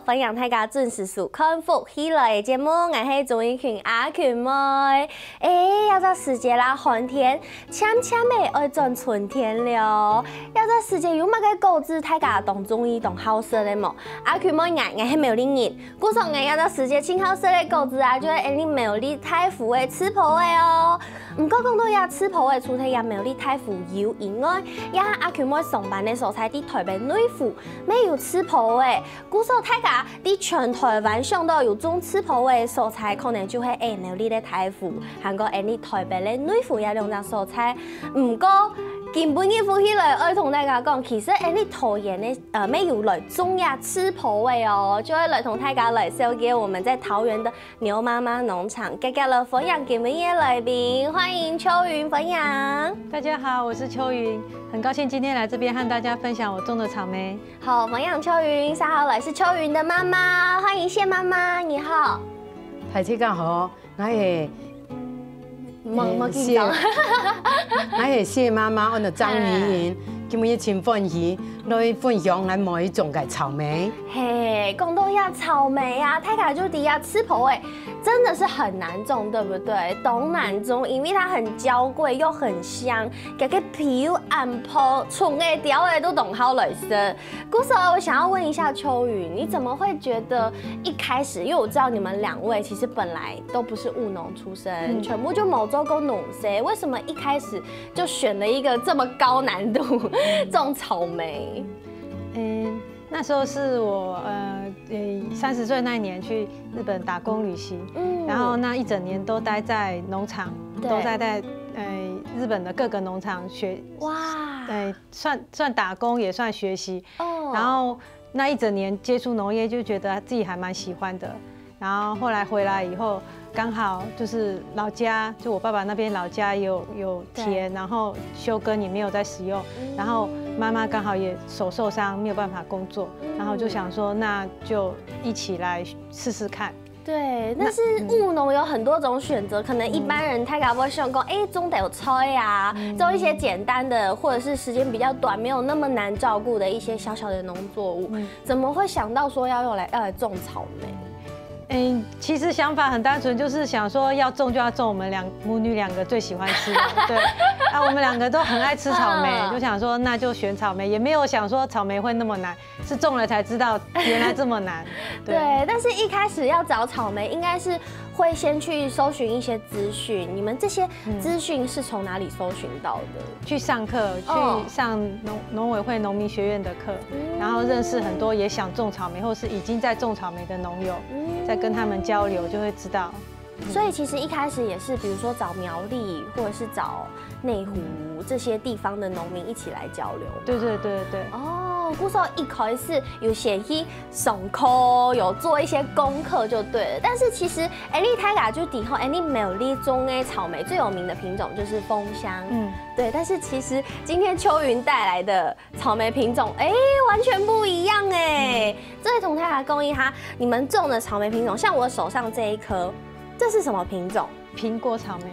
欢迎大家准时收看福喜来的节目，我是钟意群阿群妹。要到时节啦，寒天渐渐的要转春天了。要到时节有乜个果子大家当中意当好食的么？阿群妹我是苗栗人，故说我要到时节请好食的果子啊，就是你苗栗太府的吃婆的哦。唔过讲到呀吃婆的，除了呀苗栗太府有以外，呀阿群妹上班的所在地台北内府没有吃婆的，故说大家伫全台湾上都有种吃婆的所在，可能就系苗栗的太府，韩国你台北的内府也两种所在。唔过根本嘅福喜来要同大家讲，其实你桃园的没有来种呀吃婆的哦，就会来同大家来收给我们在桃园的牛妈妈农场，介绍了分享给我们的来宾，欢迎秋云分享。大家好，我是秋云，很高兴今天来这边和大家分享我种的草莓。好，分享秋云，三号来是秋云的妈妈，欢迎谢妈妈，你好。大家好，我是。冇紧张，我是谢妈妈，我叫张怡云，今日真欢喜来分享俺每种嘅草莓。嘿，讲到呀草莓啊，大家就底下吃婆诶，真的是很难种，对不对？都难种，因为它很娇贵又很香，这个皮又暗泡，纯诶条诶都懂好来食。故事我想要问一下秋雨，你怎么会觉得一开始，因为我知道你们两位其实本来都不是务农出身，全部就某州工农生，为什么一开始就选了一个这么高难度种草莓？那时候是我30岁那一年去日本打工旅行，然后那一整年都待在农场，都在日本的各个农场算打工也算学习，然后那一整年接触农业就觉得自己还蛮喜欢的，然后后来回来以后。刚好就是老家，就我爸爸那边老家有田，然后休耕也没有在使用，然后妈妈刚好也手受伤，没有办法工作，然后就想说那就一起来试试看。对，但是务农有很多种选择，可能一般人太搞不想讲，种得有菜啊，种一些简单的，或者是时间比较短，没有那么难照顾的一些小小的农作物，怎么会想到说要来种草莓？其实想法很单纯，就是想说要种就要种我们母女两个最喜欢吃的，对，我们两个都很爱吃草莓，就想说那就选草莓，也没有想说草莓会那么难，是种了才知道原来这么难。对，但是一开始要找草莓，应该是会先去搜寻一些资讯，你们这些资讯是从哪里搜寻到的？去上课，去上农委会农民学院的课，然后认识很多也想种草莓或是已经在种草莓的农友，再跟他们交流就会知道。所以其实一开始也是，比如说找苗栗或者是找内湖这些地方的农民一起来交流。对。故说一开始有写去上课，有做一些功课就对了。但是其实你太家就底后你苗栗中的草莓最有名的品种就是枫香，对。但是其实今天秋云带来的草莓品种，完全不一样哎。这位同太家公益哈，你们种的草莓品种，像我手上这一颗。这是什么品种？苹果草莓。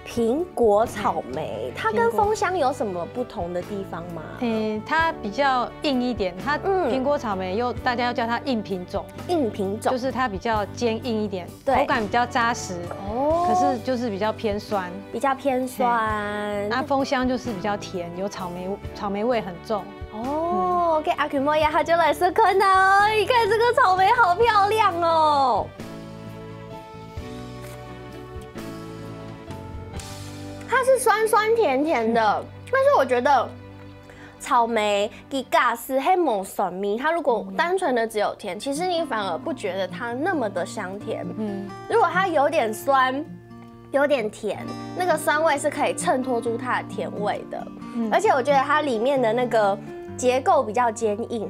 苹果草莓，它跟枫香有什么不同的地方吗？它比较硬一点，它苹果草莓大家要叫它硬品种。硬品种就是它比较坚硬一点，口感比较扎实。可是就是比较偏酸。比较偏酸。那枫香就是比较甜，有草莓味很重。给阿群莫呀，他就来试看哦。你看这个草莓好漂亮哦。它是酸酸甜甜的，但是我觉得草莓给嘎斯黑蒙酸蜜，它如果单纯的只有甜，其实你反而不觉得它那么的香甜。如果它有点酸，有点甜，那个酸味是可以衬托出它的甜味的。而且我觉得它里面的那个结构比较坚硬。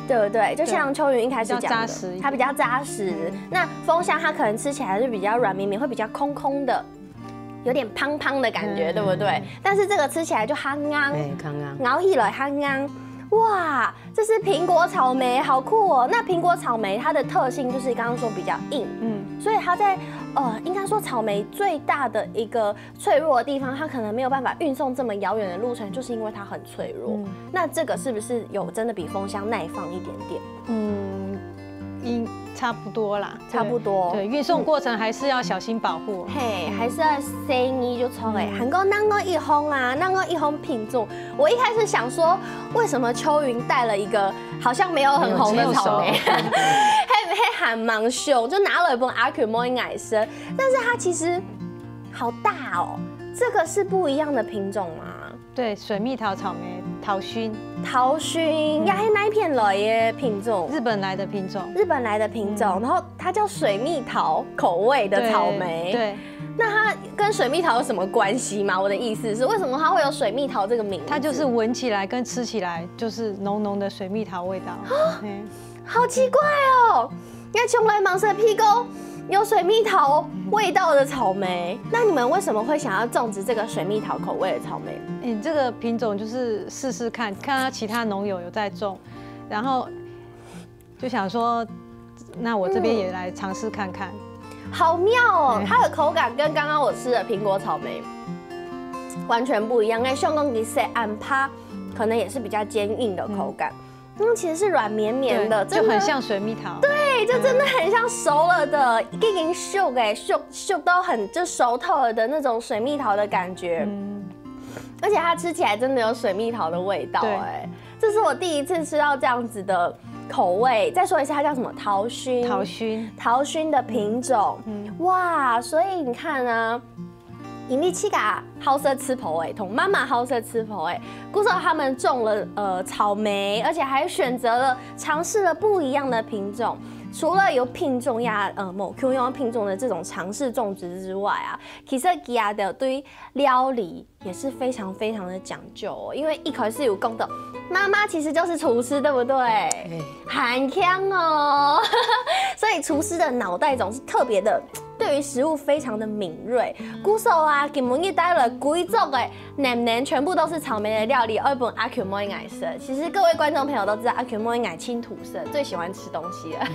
对不对？就像秋云一开始讲的，它比较扎实。那枫香它可能吃起来是比较软绵绵，会比较空空的。有点胖胖的感觉，对不对？但是这个吃起来就香香，咬起来香香。哇，这是苹果草莓，好酷哦！那苹果草莓它的特性就是刚刚说比较硬，所以它在应该说草莓最大的一个脆弱的地方，它可能没有办法运送这么遥远的路程，就是因为它很脆弱。那这个是不是有真的比枫香耐放一点点？差不多啦，差不多。对，运送过程还是要小心保护。嘿，还是要生意就错诶。韩国那个一红啊，那个一红品种，我一开始想说，为什么秋云带了一个好像没有很红的草莓，嘿喊芒秀，就拿了一本阿克莫因矮生，但是它其实好大哦。这个是不一样的品种吗？对，水蜜桃草莓，桃熏，也是那一片来的品种，日本来的品种，然后它叫水蜜桃口味的草莓。对，那它跟水蜜桃有什么关系吗？我的意思是，为什么它会有水蜜桃这个名字？它就是闻起来跟吃起来就是浓浓的水蜜桃味道。好奇怪哦！你看，从来芒色屁股有水蜜桃味道的草莓，那你们为什么会想要种植这个水蜜桃口味的草莓？这个品种就是试试看，看到其他农友有在种，然后就想说，那我这边也来尝试看看。好妙哦！它的口感跟刚刚我吃的苹果草莓完全不一样。像讲其实安趴可能也是比较坚硬的口感。其实是软绵绵的，就很像水蜜桃。对，就真的很像熟了的，已经熟到很就熟透了的那种水蜜桃的感觉。而且它吃起来真的有水蜜桃的味道，这是我第一次吃到这样子的口味。再说一下，它叫什么？桃熏的品种。哇，所以你看啊。引力七嘎好色吃婆哎，同妈妈好色吃婆哎，姑嫂他们种了草莓，而且还选择了尝试了不一样的品种。除了有品种呀某 Q 用品种的这种尝试种植之外啊，其实吉亚的对料理也是非常非常的讲究哦。因为一开始有讲到妈妈其实就是厨师，对不对？很强哦，所以厨师的脑袋总是特别的。对于食物非常的敏锐，鼓手啊，根本一带了贵族的年全部都是草莓的料理。二本阿 Q 莫因矮色，其实各位观众朋友都知道，阿 Q 莫因矮青土色，最喜欢吃东西了。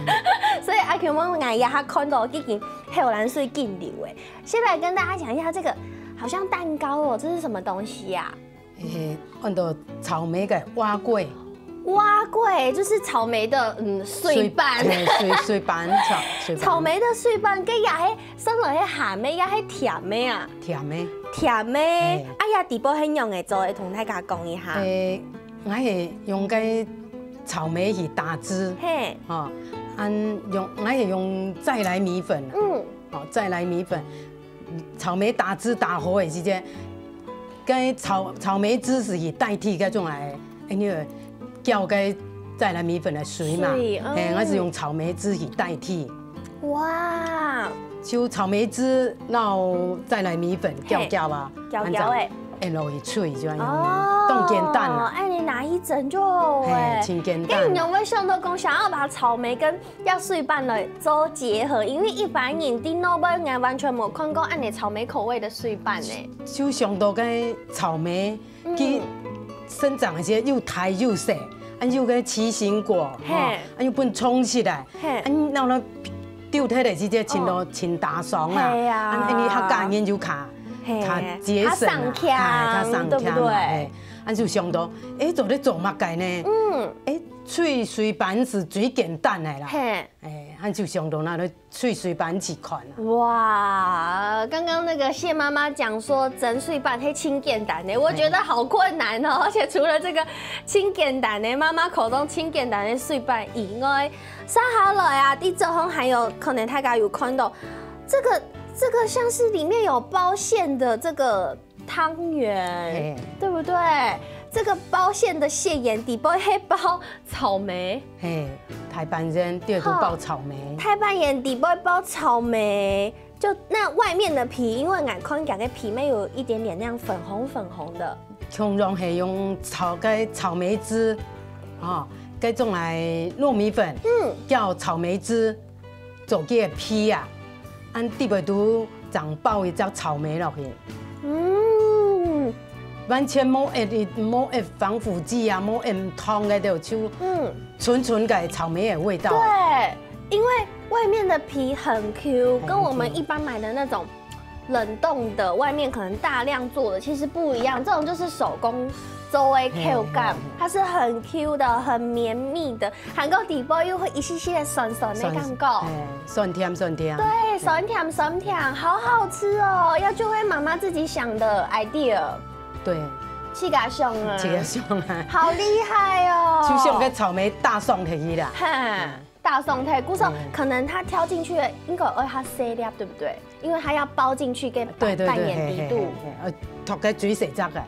所以阿 Q 莫因矮呀，他看到已经黑蓝水进流诶。先来跟大家讲一下这个，好像蛋糕哦，这是什么东西呀？按照草莓的蛙粿。蛙粿就是草莓的碎瓣，碎瓣草莓的碎瓣，跟也迄生落迄咸的，也迄甜的啊。甜的，哎呀，底部很用的做的，同大家讲一下。我是用个草莓去打汁，我是用再来米粉，再来米粉，草莓打汁打好的时间，跟草莓汁是去代替嗰种来，因为。叫个再来米粉的水嘛，我是用草莓汁去代替。哇！就草莓汁，然后再来米粉搅吧，搅诶，落去脆就安尼。冻简单啦。你拿一整就好诶，真简单。你有没有想到讲想要把草莓跟要碎瓣的做结合？因为一般人伫脑袋眼完全冇看过按你草莓口味的碎瓣呢。就想到个草莓去生长一些又大又细。又个奇形果，又本冲起来，然后丢脱的直接亲大爽啊，你较加研究卡节省啊，较上强对？就想到，做咧做乜嘅呢？脆水板是最简单的啦，就想到那个脆水板几款啦。哇，刚刚那个谢妈妈讲说整水板黑清简单的，我觉得好困难哦。而且除了这个清简单的妈妈口中清简单的水板以外，接下来啊，第这行还有可能大家有看到这个像是里面有包馅的这个汤圆，对不对？这个包馅的馅盐底部黑包草莓，台湾人第二都包草莓。台湾人底部包草莓，就那外面的皮，因为俺看感觉皮面有一点点那样粉红的。通常是用草莓汁，该种来糯米粉，叫草莓汁做个皮啊，按底部都长爆一只草莓落去。嗯，完全冇防腐剂啊，冇唔痛的就纯纯的草莓的味道。对，因为外面的皮很 Q， 跟我们一般买的那种冷冻的，外面可能大量做的其实不一样。这种就是手工做的 Q 感，它是很 Q 的，很绵密的，含个底部又会一细细的酸酸的感觉。酸甜酸甜。对，酸甜酸甜，好好吃哦！要就会妈妈自己想的 idea。对。气嘎熊啊！气嘎熊啊！好厉害哦！就像个草莓大送提去啦。大送提，故说可能它挑进去应该会它细粒，对不对？因为它要包进去给扮演底度。涂个水洗汁嘅，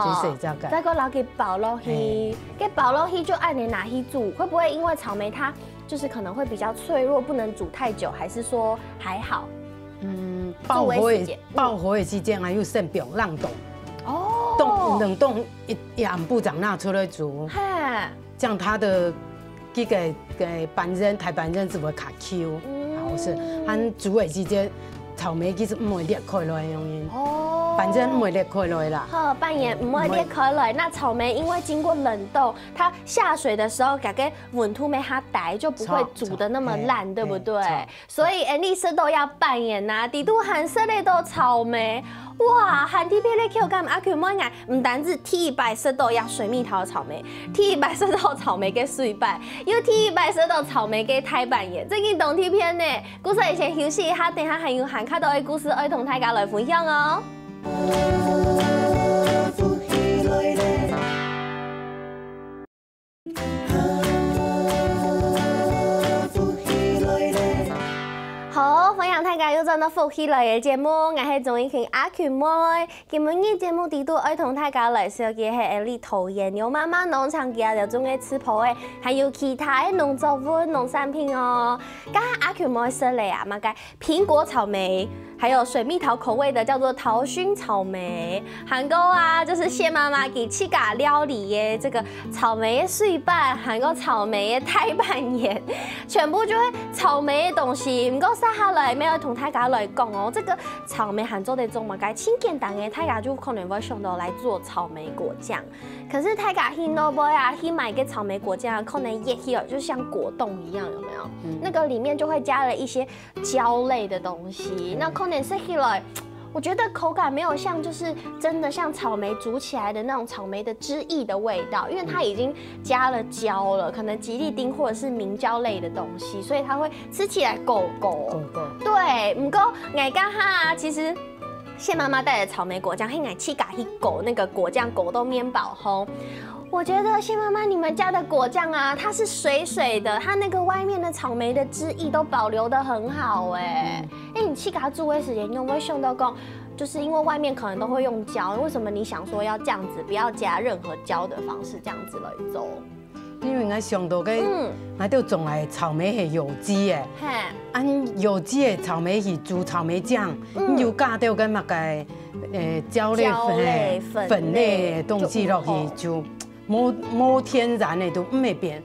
水洗汁嘅。再个捞给包落去，给包落去就按你拿去煮，会不会因为草莓它就是可能会比较脆弱，不能煮太久，还是说还好？爆火的时间还有剩表冷冻。冷冻一暗部长拿出来煮，这样它的这个台板仁是会卡 Q， 好吃。它煮的时间草莓其实唔会裂开来容易。板仁唔会裂开来啦。好，扮演唔会裂开来。那草莓因为经过冷冻，它下水的时候，感觉温度没它带，就不会煮的那么烂，对不对？所以 Andy 色都要扮演呐，底度含色类都草莓。哇，含 T P 类 Q 感阿 Q 莫爱，唔单止 T 白色豆呀水蜜桃草莓 ，T 白色豆草莓给水白，又 T 白色豆草莓给台版耶，最近懂 T 片呢。故事以前休息一下，等下还有含卡到的故事，爱同大家来分享哦。好，欢迎大家又到福起来嘅节目，我係钟意群阿權妹。今日嘅節目地都愛同大家來紹介係里桃園有媽媽農場嘅有種嘅吃譜嘅，還有其他嘅農作物、農產品哦。剛才阿權妹說嚟啊，嘛個蘋果草莓。还有水蜜桃口味的叫做桃熏草莓，韩国啊，就是谢妈妈给七嘎料理耶，这个草莓碎瓣，韩国草莓太拌盐，全部就会草莓的东西。唔过接下来没有同大家来讲哦，这个草莓韩做的做嘛，该轻简单的，大家就可能会想到来做草莓果酱。可是大家去诺波呀，去买个草莓果酱，可能也有就像果冻一样，有没有？那个里面就会加了一些胶类的东西，那可能是起来，我觉得口感没有像就是真的像草莓煮起来的那种草莓的汁液的味道，因为它已经加了胶了，可能吉利丁或者是明胶类的东西，所以它会吃起来狗。对，不过我刚哈其实。谢妈妈带的草莓果酱，嘿，爱气嘎一狗那个果酱果冻面包烘。我觉得谢妈妈你们家的果酱啊，它是水水的，它那个外面的草莓的汁液都保留得很好哎。你气嘎煮的时间有没有想到讲，就是因为外面可能都会用胶，为什么你想说要这样子，不要加任何胶的方式这样子来做？因为我想到个，我就种来草莓是有机的，按有机的草莓是煮草莓酱，你又加到个那个胶类粉类的东西落去，就冇天然的都唔会变，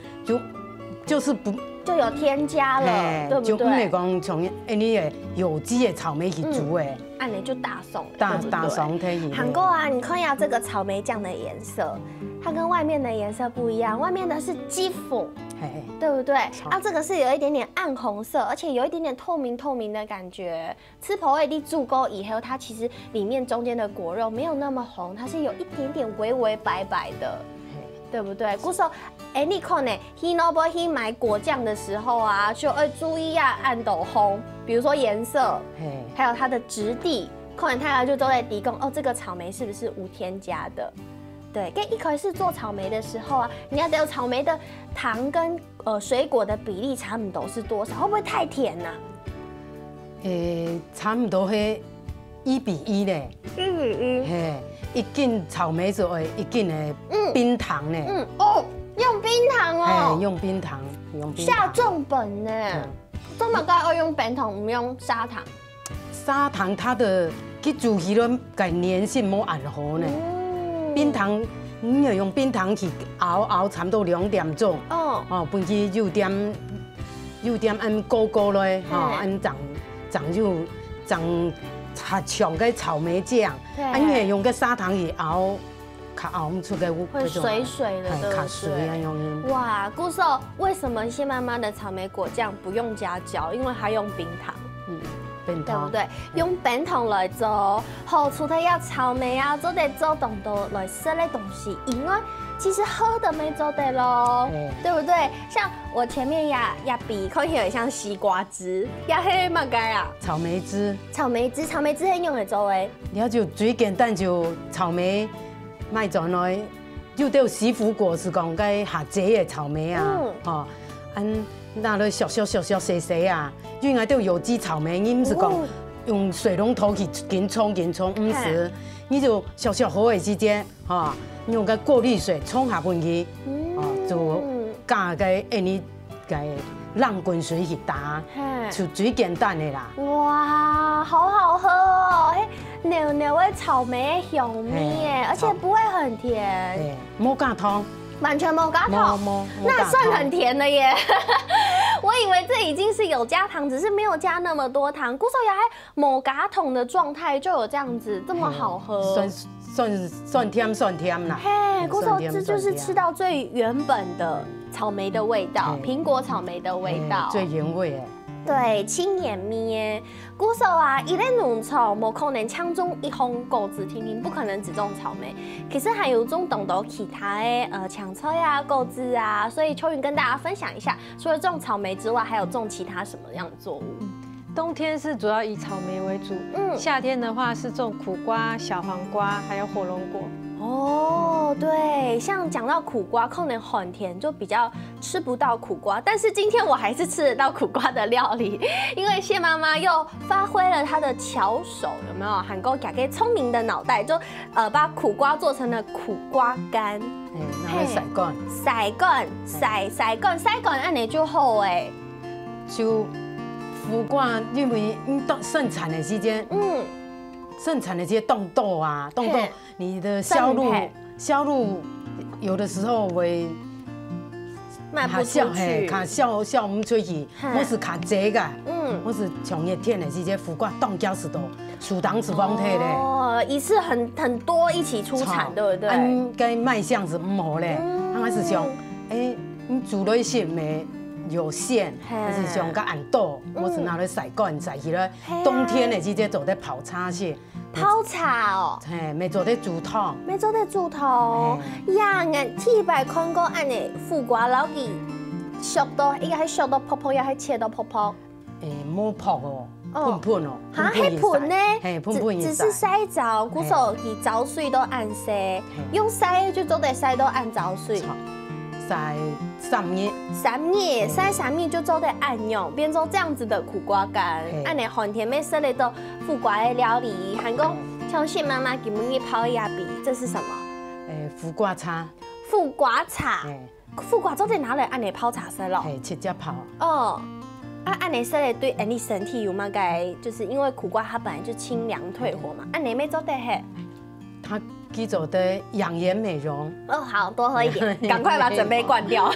就是不就有添加了，对不对？就唔会讲从你的有机的草莓去煮的，按你就大送，大送可以。韩国啊，你看一下这个草莓酱的颜色。它跟外面的颜色不一样，外面的是基粉，对不对？啊，这个是有一点点暗红色，而且有一点点透明的感觉。吃婆味地注够以后，它其实里面中间的果肉没有那么红，它是有一点点微微白白的，对不对？故说，你看呢，去那边去买果酱的时候啊，就要注意啊，暗斗红，比如说颜色，还有它的质地，可能它就都在提供哦，这个草莓是不是无添加的？对，跟一开始做草莓的时候啊，你要有草莓的糖跟水果的比例差不多是多少？会不会太甜呐？差不多是1:1嘞。1:1。一斤草莓就会一斤的冰糖呢。用冰糖哦。用冰糖，下重本呢。这么该要用冰糖，唔用砂糖。砂糖它的去煮起来，个粘性冇按好呢。冰糖，你要用冰糖去熬差不多2点钟。分去6点按高嘞，按长它上个草莓酱，啊，你会用个砂糖去熬，较熬唔出个会水水的，对不对？哇，姑嫂，为什么谢妈妈的草莓果酱不用加胶？因为它用冰糖。对不对？用冰糖来做，好，除了要草莓啊，做得做动多来吃的东西，因为其实喝的没做得咯，对不对？像我前面压笔，看起来像西瓜汁，压黑嘛该啊？草莓汁很用来做诶。了就最简单就草莓，卖做来，就得西湖果是讲该下节的草莓啊，哦，那了小细啊。因为都有机草莓，你唔是讲用水龙头去冲，唔是，你就小好的时间，哈，你用个过滤水冲下进去，就加个你个浪滚水去打，就最简单的啦。哇，好好喝哦，浓浓的草莓的香味耶，而且不会很甜，冇加糖。完全没加糖，那算很甜的耶。我以为这已经是有加糖，只是没有加那么多糖。古手牙还某加桶的状态就有这样子这么好喝，酸甜啦。嘿，古手这就是吃到最原本的草莓的味道，苹果草莓的味道，最原味哎。对，轻盐蜜耶，鼓手啊，一类农草，无可能抢中一红果子甜甜，不可能只种草莓。其实还有种懂得其他的抢菜啊、果子啊，所以秋云跟大家分享一下，除了种草莓之外，还有种其他什么样的作物？冬天是主要以草莓为主，夏天的话是种苦瓜、小黄瓜，还有火龙果。哦，对，像讲到苦瓜，可能很甜，就比较吃不到苦瓜。但是今天我还是吃得到苦瓜的料理，因为谢妈妈又发挥了她的巧手，有没有？喊够改给聪明的脑袋，就把苦瓜做成了苦瓜干。拿来晒干，安尼就好哎。就苦瓜，因为到盛产的时间，盛产的这些冻豆啊，你的销路有的时候会卖不出去，卡销唔出去，我是卡济个，我是从热天的这些苦瓜冻胶是都数档是方体的，哦，一次很多一起出产，对不对？跟卖相是唔好嘞，还是像你煮了一些没有限，还是像个暗豆，我是拿来晒干晒起来，冬天的这些做在泡茶去。泡茶哦，没做得煮汤，呀，俺铁白看过安尼苦瓜老几熟到，伊个还熟到泡泡，也还切到泡泡。冇泡哦，喷哦，哈，迄喷呢？喷只是晒糟，古手伊糟水都按晒，用晒就做得晒到按糟水。晒3日晒3日就做得按用，变做这样子的苦瓜干。按你寒天没设立到苦瓜的料理，韩讲像谢妈妈给我们泡亚比，这是什么？苦瓜茶。苦瓜茶。苦瓜做得拿来按你泡茶色咯？直接泡。哦。按你设立对你身体有嘛该？就是因为苦瓜它本来就清凉退火嘛，按你没做得嘿。它去做的养颜美容。哦，好多喝一点，赶快把准备灌掉。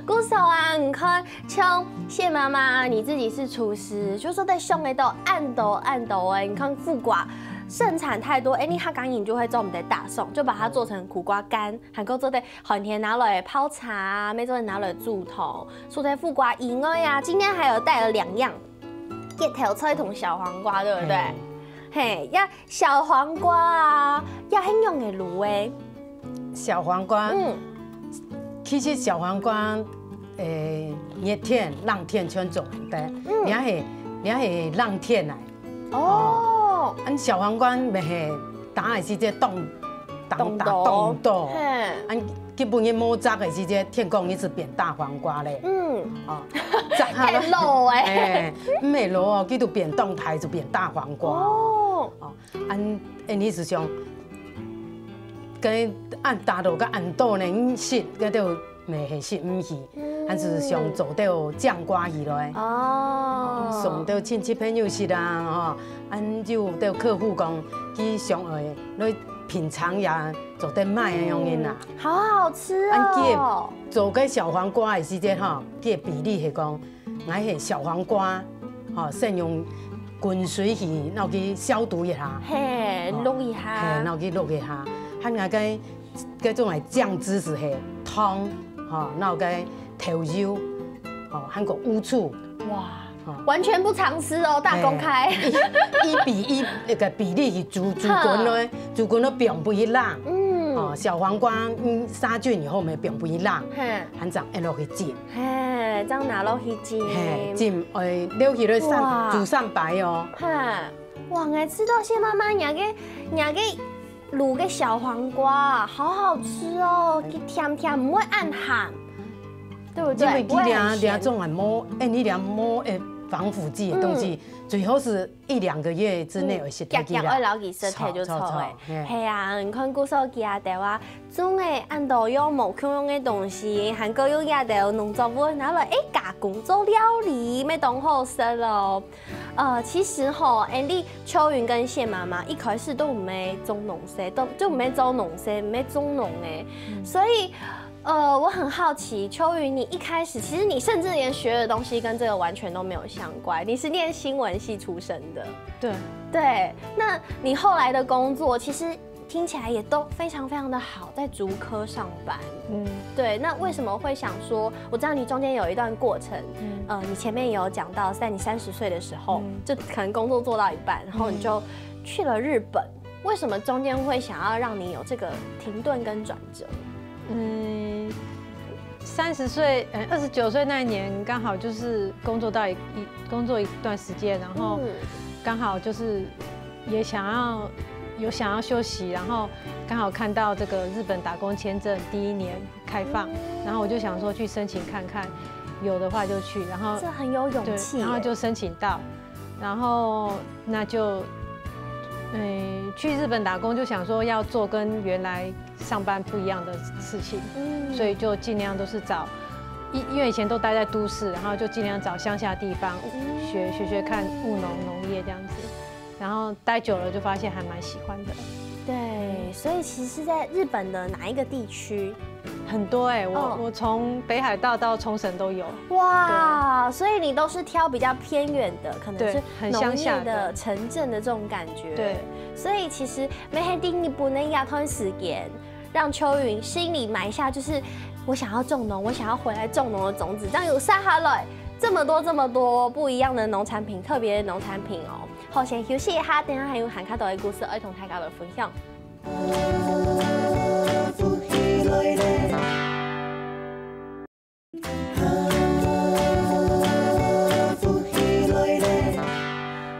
鼓手啊，你看，像谢妈妈，你自己是厨师，就说在胸里都按斗哎，你看苦瓜盛产太多，你哈赶紧就会做我们的大宋，就把它做成苦瓜干，还够做的寒天拿来泡茶，没做拿来煮汤，做的苦瓜以外呀，今天还有带了2样，叶头菜同小黄瓜，对不对？嘿，呀，小黄瓜啊，也很用的卤诶。小黄瓜，其实小黄瓜，热天、冷天全种的，也是冷天来。哦，俺小黄瓜咪系打的是这冻豆，俺基本嘅摸扎的是这天公，你是变大黄瓜嘞。扎下了老诶，唔系老哦，佢就变冻台就变大黄瓜。哦，你是像跟按打到个按豆呢，食嗰度未系食唔去，还是像做到酱瓜去来。哦，送到亲戚朋友食啊，俺就到客户讲去上来来品尝呀，做得卖那样嘅啦。好好吃哦！做个小黄瓜的时间哈，佢比例系讲，俺系小黄瓜，善用滚水去，然后去消毒一下，嘿，录一下，嘿，然后去录一下，还那个种来酱汁是嘿汤，哈，然后个头油，哦，还个乌醋，哇，完全不藏私哦，大公开，1比1那个比例去煮滚嘞，煮滚了并不一烂，哦，小黄瓜杀菌以后咪并不一烂，还这样一落去煎，嘿，这样拿落去煎，嘿，煎留起来煮上白哦，哇，我吃到谢妈妈养个卤个小黄瓜，好好吃哦，甜甜不会暗寒，对不对？因为两种啊摸，你两摸防腐剂的东西，最好是1、2个月之内会熟起来。要留起身体就错诶，系啊，你看古手机啊，台话种诶按到有无可用的东西，韩国有亚的农作物拿来加工做料理，要当好食咯。其实吼，Andy、秋云跟谢妈妈一开始都唔会种农事，就唔会做农事，唔会种农诶，所以。我很好奇，秋云，你一开始其实你甚至连学的东西跟这个完全都没有相关，你是念新闻系出身的。对，那你后来的工作其实听起来也都非常非常的好，在竹科上班。对，那为什么会想说？我知道你中间有一段过程，你前面有讲到，在你30岁的时候，就可能工作做到一半，然后你就去了日本。为什么中间会想要让你有这个停顿跟转折？30岁，29岁那一年刚好就是工作一段时间，然后刚好就是也想要休息，然后刚好看到这个日本打工签证第1年开放，然后我就想说去申请看看，有的话就去，然后这很有勇气，然后就申请到，然后那就去日本打工就想说要做跟原来上班不一样的事情，所以就尽量都是找，因为以前都待在都市，然后就尽量找乡下地方学看务农业这样子，然后待久了就发现还蛮喜欢的。对，所以其实是在日本的哪一个地区？很多我从北海道到冲绳都有。哇，所以你都是挑比较偏远的，可能是很乡下的城镇的这种感觉。对，所以其实没很定义不能压吞时间，让秋云心里埋下就是我想要种农，我想要回来种农的种子，这样有撒下来这么多不一样的农产品，特别的农产品哦。好，先休息一下，等下还有韩卡多的故事要同大家来分享。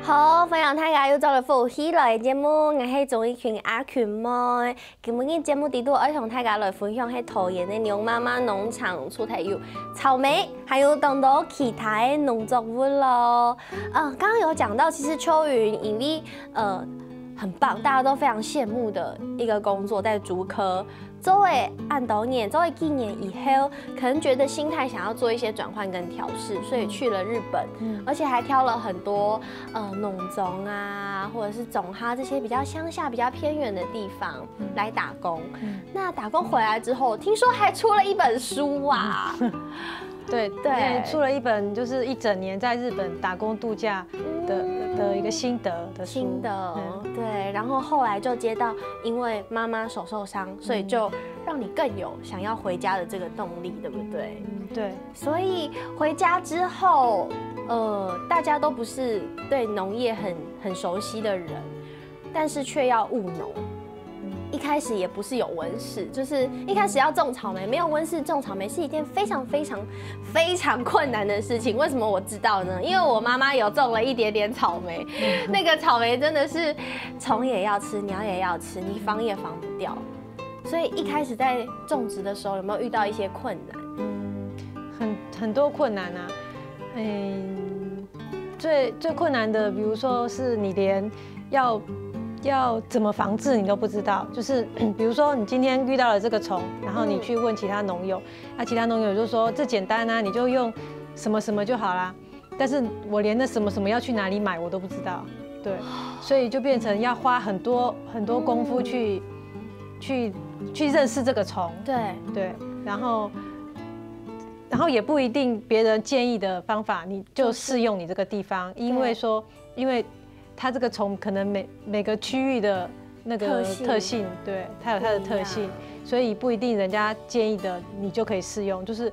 好，分享大家又做了福喜来节目，我是综艺群阿群妹。今日节目底度要同大家来分享是桃园的牛妈妈农场出台有草莓，还有等多其他的农作物咯。刚刚有讲到，其实秋云因为很棒，大家都非常羡慕的一个工作，在竹科。作为按导年，作为几年以后，可能觉得心态想要做一些转换跟调试，所以去了日本，而且还挑了很多农种啊，或者是种哈这些比较乡下、比较偏远的地方来打工。那打工回来之后，听说还出了一本书啊。对，出了一本就是1整年在日本打工度假的一个心得的书。对，然后后来就接到，因为妈妈手受伤，所以就让你更有想要回家的这个动力，对不对？对。所以回家之后，大家都不是对农业很熟悉的人，但是却要务农。一开始也不是有温室，就是一开始要种草莓，没有温室种草莓是一件非常困难的事情。为什么我知道呢？因为我妈妈有种了一点点草莓，那个草莓真的是虫也要吃，鸟也要吃，你防也防不掉。所以一开始在种植的时候，有没有遇到一些困难？很多困难啊，最困难的，比如说是你连要怎么防治你都不知道，就是比如说你今天遇到了这个虫，然后你去问其他农友，其他农友就说这简单啊，你就用什么什么就好啦。但是我连那什么什么要去哪里买我都不知道，对，所以就变成要花很多功夫去认识这个虫，对，然后也不一定别人建议的方法你就适用你这个地方，因为说因为它这个虫可能每个区域的那个特性，对，它有它的特性，所以不一定人家建议的你就可以适用，就是。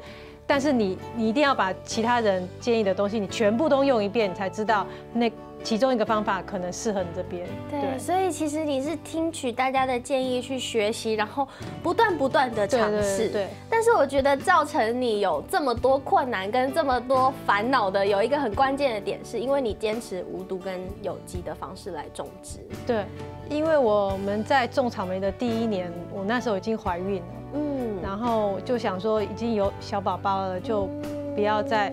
但是你一定要把其他人建议的东西，你全部都用一遍，你才知道那其中一个方法可能适合你这边。对，所以其实你是听取大家的建议去学习，然后不断的尝试。对。但是我觉得造成你有这么多困难跟这么多烦恼的，有一个很关键的点，是因为你坚持无毒跟有机的方式来种植。对，因为我们在种草莓的第1年，我那时候已经怀孕了。然后就想说已经有小宝宝了，就不要再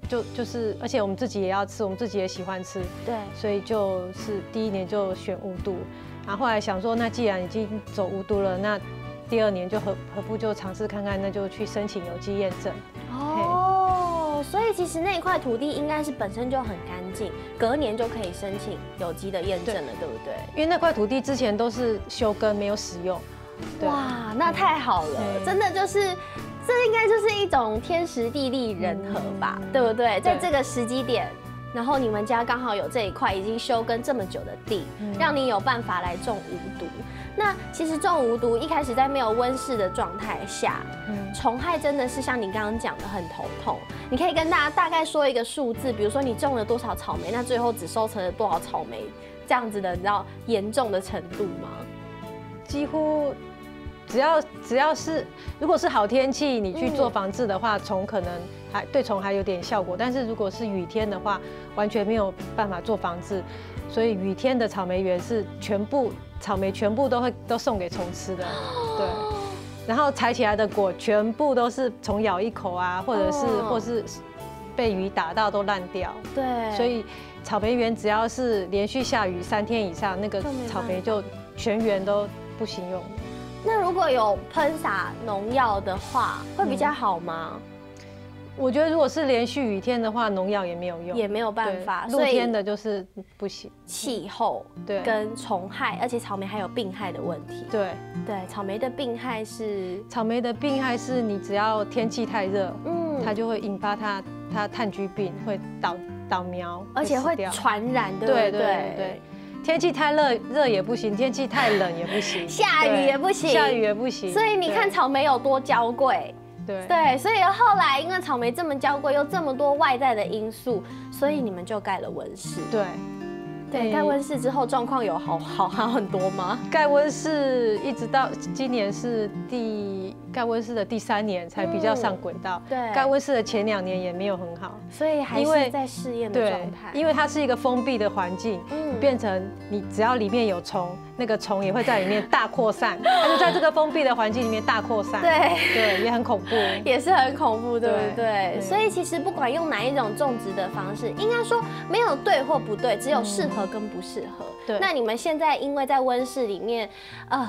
就是，而且我们自己也要吃，我们自己也喜欢吃，对，所以就是第1年就选无毒，然后后来想说，那既然已经走无毒了，那第2年就何不就尝试看看，那就去申请有机验证。哦，所以其实那一块土地应该是本身就很干净，隔年就可以申请有机的验证了，对不对？因为那块土地之前都是休耕，没有使用。哇，那太好了，真的就是，这应该就是一种天时地利人和吧，对不对？在这个时机点，然后你们家刚好有这一块已经休耕这么久的地，让你有办法来种无毒。那其实种无毒一开始在没有温室的状态下，虫害真的是像你刚刚讲的很头痛。你可以跟大家大概说一个数字，比如说你种了多少草莓，那最后只收成了多少草莓，这样子的你知道严重的程度吗？几乎只要是如果是好天气，你去做防治的话，虫可能对虫还有点效果。但是如果是雨天的话，完全没有办法做防治。所以雨天的草莓园是草莓全部都送给虫吃的，对。然后采起来的果全部都是虫咬一口啊，或是被雨打到都烂掉。对。所以草莓园只要是连续下雨3天以上，那个草莓就全园都不行用。那如果有喷洒农药的话，会比较好吗？我觉得如果是连续雨天的话，农药也没有用，也没有办法。露天的就是不行。气候对跟虫害，而且草莓还有病害的问题。对，草莓的病害是你只要天气太热，它就会引发它炭疽病，会倒苗，而且会传染，对不对？对。天气太热也不行，天气太冷也不行，下雨也不行，所以你看草莓有多娇贵。对，所以后来因为草莓这么娇贵，又这么多外在的因素，所以你们就盖了温室。对，盖温室之后状况有好很多吗？盖温室一直到今年是盖温室的第3年才比较上轨道。对，盖温室的前2年也没有很好，所以还是在试验的状态。因为它是一个封闭的环境，变成你只要里面有虫，那个虫也会在里面大扩散，它就在这个封闭的环境里面大扩散。对，也很恐怖，也是很恐怖，对不对？所以其实不管用哪一种种植的方式，应该说没有对或不对，只有适合跟不适合。那你们现在因为在温室里面，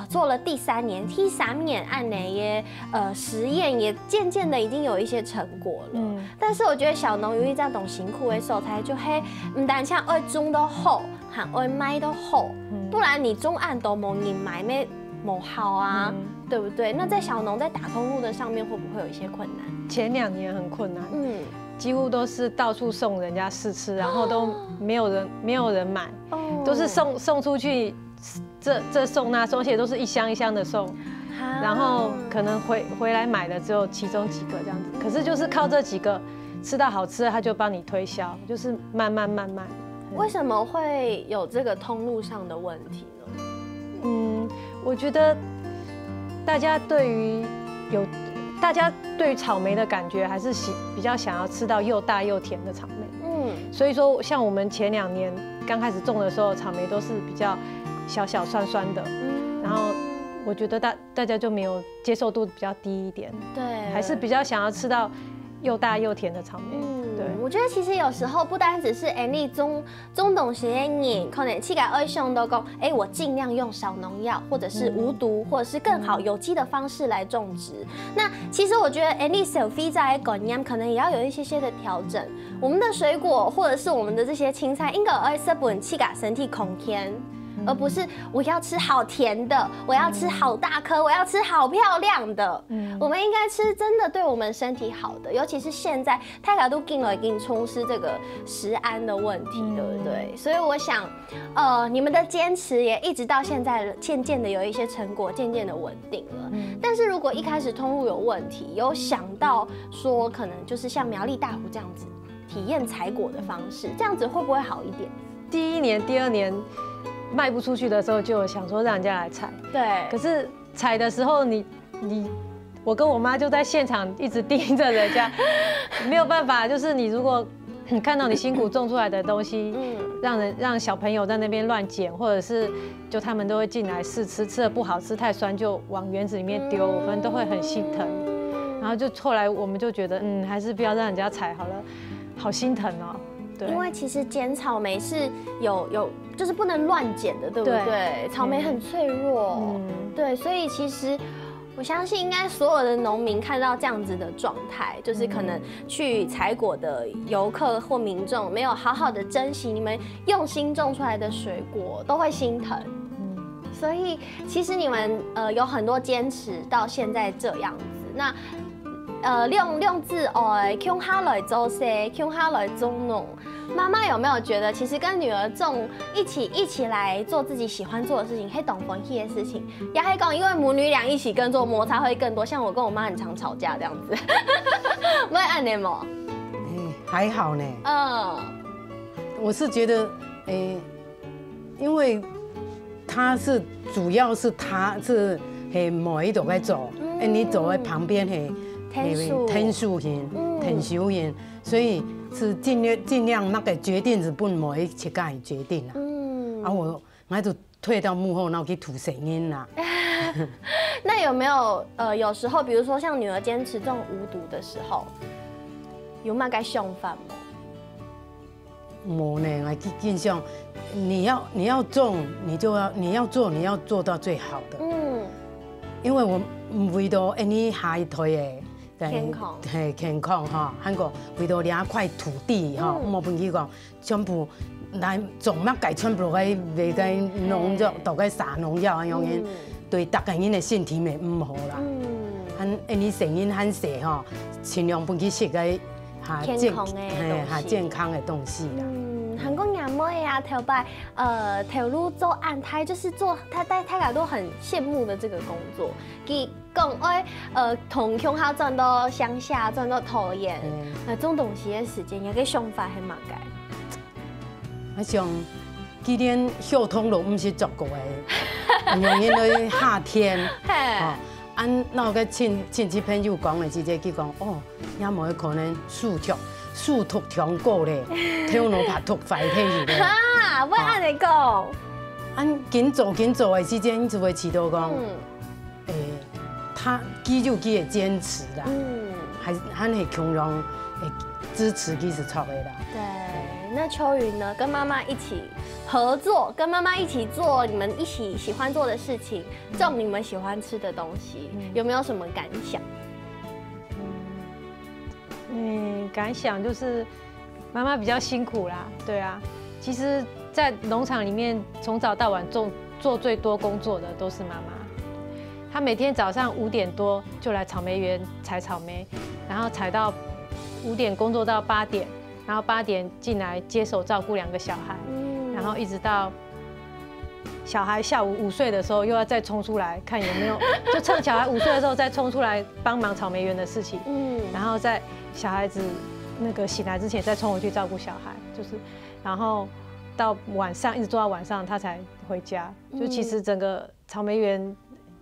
做了第3年，3年按哪耶实验也渐渐的已经有一些成果了。但是我觉得小农有一这样懂辛苦的手才就嘿，唔但像爱种都好，和爱卖都好，不然你种按都冇人买咩冇好啊，对不对？那在小农在打通路的上面会不会有一些困难？前2年很困难，几乎都是到处送人家试吃，然后都没有人买，都是送出去，这送那送，而且都是一箱一箱的送，然后可能回来买的只有其中几个这样子，可是就是靠这几个吃到好吃的，他就帮你推销，就是慢慢。为什么会有这个通路上的问题呢？我觉得大家对于草莓的感觉，还是比较想要吃到又大又甜的草莓。所以说像我们前2年刚开始种的时候，草莓都是比较小酸酸的，然后我觉得大家就没有接受度比较低一点，对，还是比较想要吃到又大又甜的草莓。对，我觉得其实有时候不单只是你种东西的人，可能气改二兄都讲，我尽量用少农药，或者是无毒，或者是更好有机的方式来种植。那其实我觉得你小飞在观念可能也要有一些的调整。我们的水果或者是我们的这些青菜，应该要设本气改身体空间。而不是我要吃好甜的，我要吃好大颗，我要吃好漂亮的。我们应该吃真的对我们身体好的，尤其是现在大家都已经充斥这个食安的问题，对不对？所以我想，你们的坚持也一直到现在，渐渐的有一些成果，渐渐的稳定了。但是如果一开始通路有问题，有想到说可能就是像苗栗大湖这样子体验采果的方式，这样子会不会好一点？第1年、第2年卖不出去的时候，就有想说让人家来采。对。可是采的时候，我跟我妈就在现场一直盯着人家，没有办法。就是你如果看到你辛苦种出来的东西，让小朋友在那边乱捡，或者是就他们都会进来试吃，吃的不好吃太酸就往园子里面丢，我们都会很心疼。然后就后来我们就觉得，还是不要让人家采好了，好心疼哦。对，因为其实捡草莓是有就是不能乱捡的，对不对？草莓很脆弱，对，所以其实我相信应该所有的农民看到这样子的状态，就是可能去采果的游客或民众没有好好的珍惜你们用心种出来的水果，都会心疼。所以其实你们有很多坚持到现在这样子，那量自爱，向下来做事，向下来种农。妈妈有没有觉得，其实跟女儿一起来做自己喜欢做的事情，黑懂欢喜的事情，也还讲，因为母女俩一起耕作，摩擦会更多。像我跟我妈很常吵架这样子，不会按呢吗？还好呢。我是觉得，因为他是主要是他是某一种在做，你走在旁边天数型、天修型，所以是尽量那个决定是不某一切个决定啦。我就退到幕后，然后去吐声音啦。那有没有有时候，比如说像女儿坚持种无毒的时候，有没有该凶犯吗？没呢，我印象你要种，你要做到最好的。因为我为到你下一代的。健康哈，韩国为了两块土地哈，我们去讲，全部来种乜改，全部该卖个农药，都该撒农药，样样对大家人的身体咪唔好啦。你成因很少哈，尽量不去食个下健康的东西啦。韩国娘妹啊，头摆头路做安胎，就是做他家都很羡慕的这个工作。佢讲同乡下转到乡下，转到桃园，那种东西的时间也个想法很嘛个。我想，既然交通路唔是足够的，用因为夏天，那个亲戚朋友讲的直接去讲，也冇可能树突通过咧，跳路拍突快天去咧。哈，我按你讲。紧做的之间，你就会知道讲，他肌肉肌的坚持啦，还是强容会支持其实错的啦。对，那秋云呢？跟妈妈一起合作，跟妈妈一起做你们一起喜欢做的事情，种你们喜欢吃的东西，有没有什么感想？感想就是妈妈比较辛苦啦，对啊。其实，在农场里面从早到晚做最多工作的都是妈妈。她每天早上5点多就来草莓园采草莓，然后采到5点工作到8点，然后8点进来接手照顾2个小孩，然后一直到小孩下午5岁的时候，又要再冲出来看有没有，就趁小孩5岁的时候再冲出来帮忙草莓园的事情，然后在小孩子那个醒来之前再冲回去照顾小孩，然后到晚上一直做到晚上他才回家。就其实整个草莓园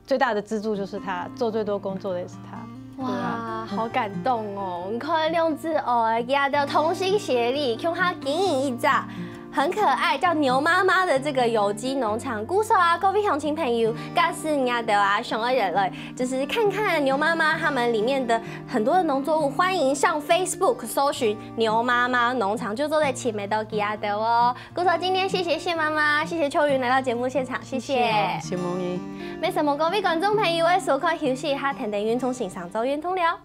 最大的支柱就是他，做最多工作的也是他。哇，好感动哦！你看量子哦，家的同心协力，让他经营一家很可爱叫牛妈妈的这个有机农场。鼓手啊，各位乡亲朋友，假使你要的啊，想要人类就是看看牛妈妈他们里面的很多的农作物，欢迎上 Facebook 搜寻牛妈妈农场，就坐在前面都给阿的哦。鼓手今天谢谢谢妈妈，谢谢秋云来到节目现场，谢谢。谢梦怡。没什么，各位观众朋友，我收看休息一下，听听运通欣赏，走运通聊。